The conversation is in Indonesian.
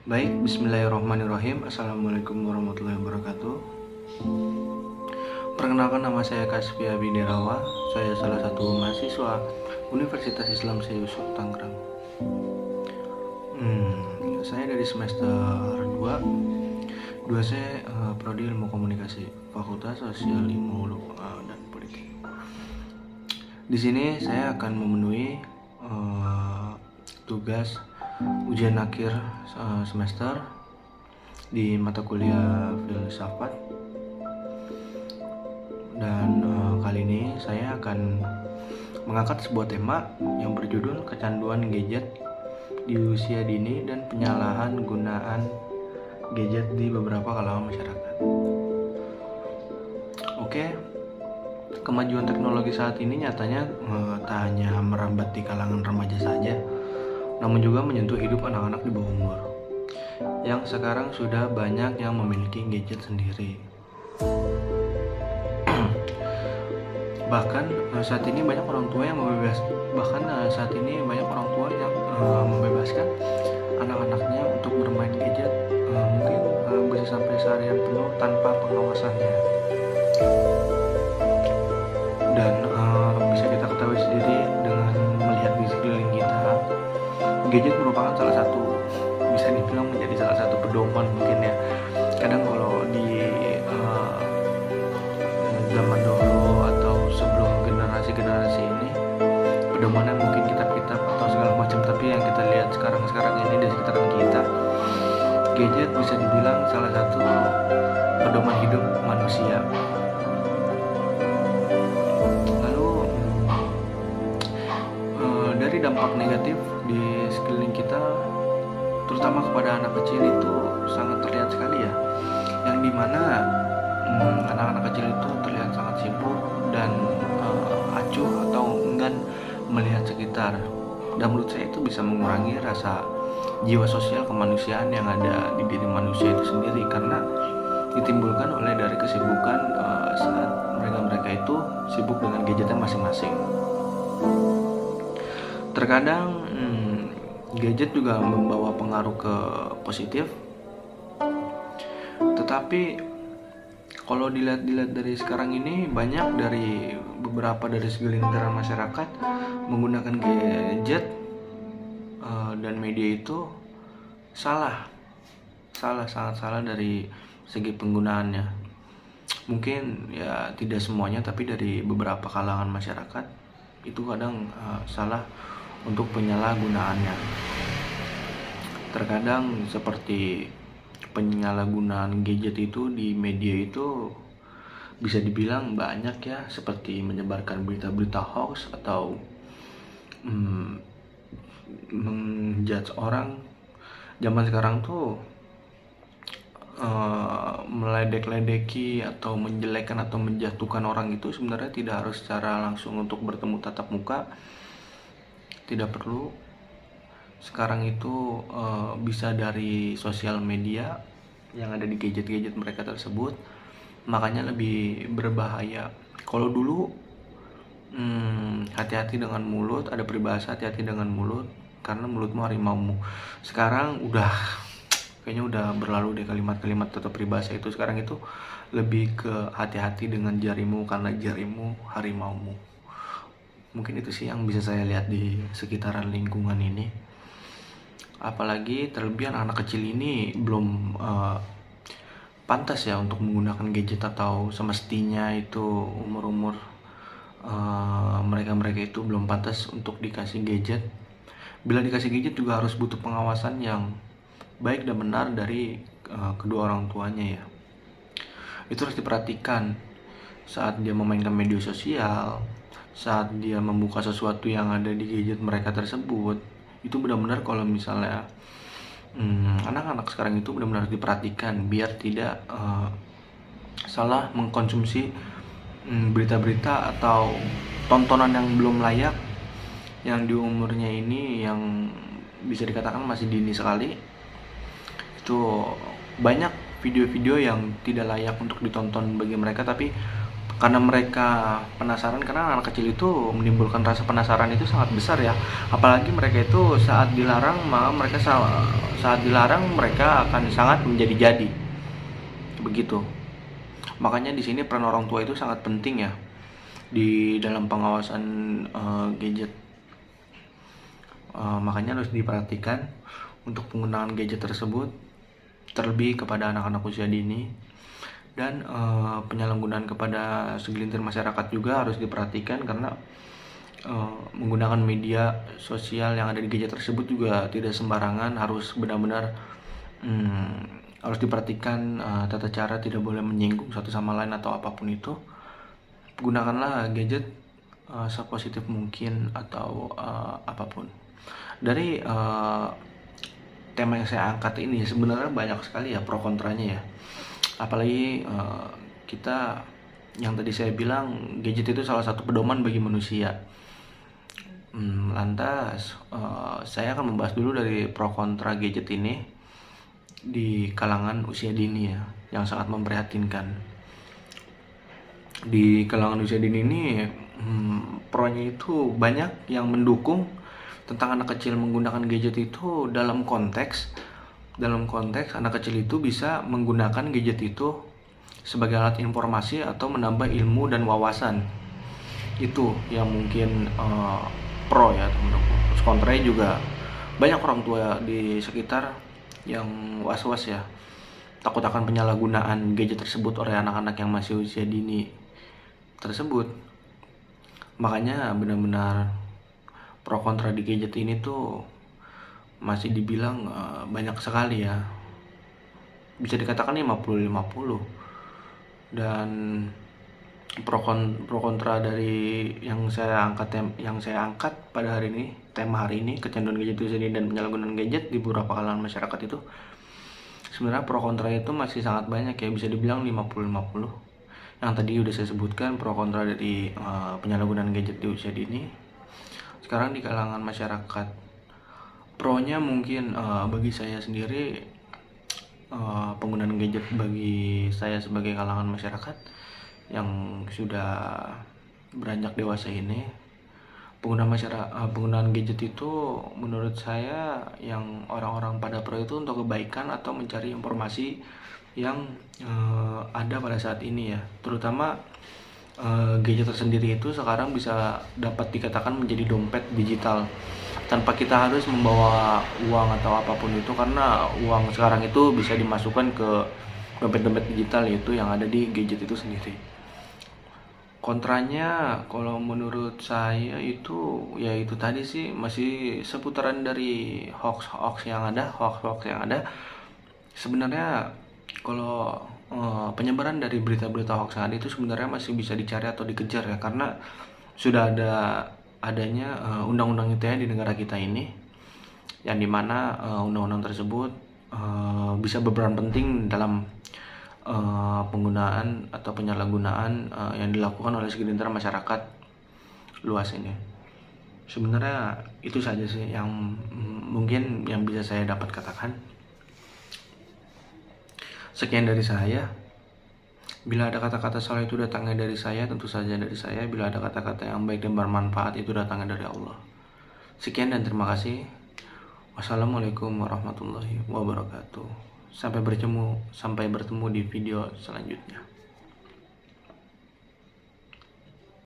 Baik, bismillahirrahmanirrahim. Assalamualaikum warahmatullahi wabarakatuh. Perkenalkan, nama saya Kaspi Abidirawa. Saya salah satu mahasiswa Universitas Islam Syekh Yusuf Tangerang. Saya dari semester 2. Saya prodi Ilmu Komunikasi, Fakultas Sosial Ilmu dan Politik. Di sini saya akan memenuhi tugas ujian akhir semester di mata kuliah filsafat. Dan kali ini saya akan mengangkat sebuah tema yang berjudul kecanduan gadget di usia dini dan penyalahan gunaan gadget di beberapa kalangan masyarakat. Oke, kemajuan teknologi saat ini nyatanya tak hanya merambat di kalangan remaja saja, namun juga menyentuh hidup anak-anak di bawah umur, yang sekarang sudah banyak yang memiliki gadget sendiri. Bahkan saat ini banyak orang tua yang membebaskan anak-anaknya untuk bermain gadget, mungkin bisa sampai seharian penuh tanpa pengawasannya. Dan bisa kita ketahui sendiri dengan melihat di sekeliling kita, gadget merupakan bisa dibilang menjadi salah satu pedoman mungkin ya. Kadang kalau di zaman dahulu atau sebelum generasi ini, pedomannya mungkin kitab-kitab atau segala macam, tapi yang kita lihat sekarang ini di sekitaran kita, gadget bisa dibilang salah satu pedoman hidup manusia. Lalu dari dampak negatif di sekeliling kita, terutama kepada anak kecil, itu sangat terlihat sekali ya, yang dimana anak-anak kecil itu terlihat sangat sibuk dan acuh atau enggan melihat sekitar. Dan menurut saya itu bisa mengurangi rasa jiwa sosial kemanusiaan yang ada di diri manusia itu sendiri, karena ditimbulkan oleh dari kesibukan saat mereka itu sibuk dengan gadgetnya masing-masing. Terkadang gadget juga membawa pengaruh ke positif, tetapi kalau dilihat dari sekarang ini, banyak dari beberapa dari segelintir masyarakat menggunakan gadget dan media itu sangat salah dari segi penggunaannya. Mungkin ya tidak semuanya, tapi dari beberapa kalangan masyarakat itu kadang salah untuk penyalahgunaannya. Terkadang seperti penyalahgunaan gadget itu di media itu bisa dibilang banyak ya, seperti menyebarkan berita-berita hoax atau menjudge orang. Zaman sekarang tuh meledek-ledeki atau menjelekkan atau menjatuhkan orang itu sebenarnya tidak harus secara langsung untuk bertemu tatap muka, tidak perlu. Sekarang itu bisa dari sosial media yang ada di gadget-gadget mereka tersebut, makanya lebih berbahaya. Kalau dulu hati-hati dengan mulut, ada peribahasa hati-hati dengan mulut karena mulutmu harimaumu. Sekarang kayaknya udah berlalu deh kalimat-kalimat atau peribahasa itu. Sekarang itu lebih ke hati-hati dengan jarimu karena jarimu harimaumu. Mungkin itu sih yang bisa saya lihat di sekitaran lingkungan ini. Apalagi terlebih anak kecil ini belum pantas ya untuk menggunakan gadget, atau semestinya itu umur mereka itu belum pantas untuk dikasih gadget. Bila dikasih gadget juga harus butuh pengawasan yang baik dan benar dari kedua orang tuanya ya. Itu harus diperhatikan saat dia memainkan media sosial, saat dia membuka sesuatu yang ada di gadget mereka tersebut. Itu benar-benar kalau misalnya anak-anak sekarang itu benar-benar diperhatikan biar tidak salah mengkonsumsi berita-berita atau tontonan yang belum layak, yang di umurnya ini yang bisa dikatakan masih dini sekali. Itu banyak video-video yang tidak layak untuk ditonton bagi mereka, tapi karena mereka penasaran, karena anak kecil itu menimbulkan rasa penasaran itu sangat besar ya. Apalagi mereka itu saat dilarang malah mereka saat dilarang mereka akan sangat menjadi-jadi. Begitu. Makanya di sini peran orang tua itu sangat penting ya di dalam pengawasan gadget. Makanya harus diperhatikan untuk penggunaan gadget tersebut, terlebih kepada anak-anak usia dini. Dan penyalahgunaan kepada segelintir masyarakat juga harus diperhatikan, karena menggunakan media sosial yang ada di gadget tersebut juga tidak sembarangan, harus benar-benar harus diperhatikan tata cara, tidak boleh menyinggung satu sama lain atau apapun itu. Gunakanlah gadget sepositif mungkin atau apapun. Dari tema yang saya angkat ini sebenarnya banyak sekali ya pro kontranya ya. Apalagi kita yang tadi saya bilang, gadget itu salah satu pedoman bagi manusia. Lantas saya akan membahas dulu dari pro kontra gadget ini di kalangan usia dini ya, yang sangat memprihatinkan. Di kalangan usia dini ini pronya itu banyak yang mendukung tentang anak kecil menggunakan gadget itu dalam konteks anak kecil itu bisa menggunakan gadget itu sebagai alat informasi atau menambah ilmu dan wawasan. Itu yang mungkin pro ya teman-teman. Terus kontranya juga banyak orang tua di sekitar yang was-was ya, takut akan penyalahgunaan gadget tersebut oleh anak-anak yang masih usia dini tersebut. Makanya benar-benar pro kontra di gadget ini tuh masih dibilang banyak sekali ya, bisa dikatakan 50-50. Dan pro kontra dari yang saya angkat pada hari ini, tema hari ini, kecanduan gadget itu sendiri dan penyalahgunaan gadget di beberapa kalangan masyarakat itu, sebenarnya pro kontra itu masih sangat banyak ya, bisa dibilang 50-50. Yang tadi udah saya sebutkan pro kontra dari penyalahgunaan gadget di usia dini. Sekarang di kalangan masyarakat, pro-nya mungkin bagi saya sendiri, penggunaan gadget bagi saya sebagai kalangan masyarakat yang sudah beranjak dewasa ini, penggunaan gadget itu menurut saya yang orang-orang pada pro itu untuk kebaikan atau mencari informasi yang ada pada saat ini ya. Terutama gadget tersendiri itu sekarang bisa dapat dikatakan menjadi dompet digital tanpa kita harus membawa uang atau apapun itu, karena uang sekarang itu bisa dimasukkan ke dompet-dompet digital yaitu yang ada di gadget itu sendiri. Kontranya kalau menurut saya itu ya itu tadi sih, masih seputaran dari hoax yang ada. Sebenarnya kalau penyebaran dari berita-berita hoax yang ada itu sebenarnya masih bisa dicari atau dikejar ya, karena sudah adanya undang-undang ITE di negara kita ini, yang dimana undang-undang tersebut bisa berperan penting dalam penggunaan atau penyalahgunaan yang dilakukan oleh segelintir masyarakat luas ini. Sebenarnya itu saja sih yang mungkin yang bisa saya dapat katakan. Sekian dari saya. Bila ada kata-kata salah itu datangnya dari saya, tentu saja dari saya. Bila ada kata-kata yang baik dan bermanfaat itu datangnya dari Allah. Sekian dan terima kasih. Wassalamualaikum warahmatullahi wabarakatuh. Sampai bertemu di video selanjutnya.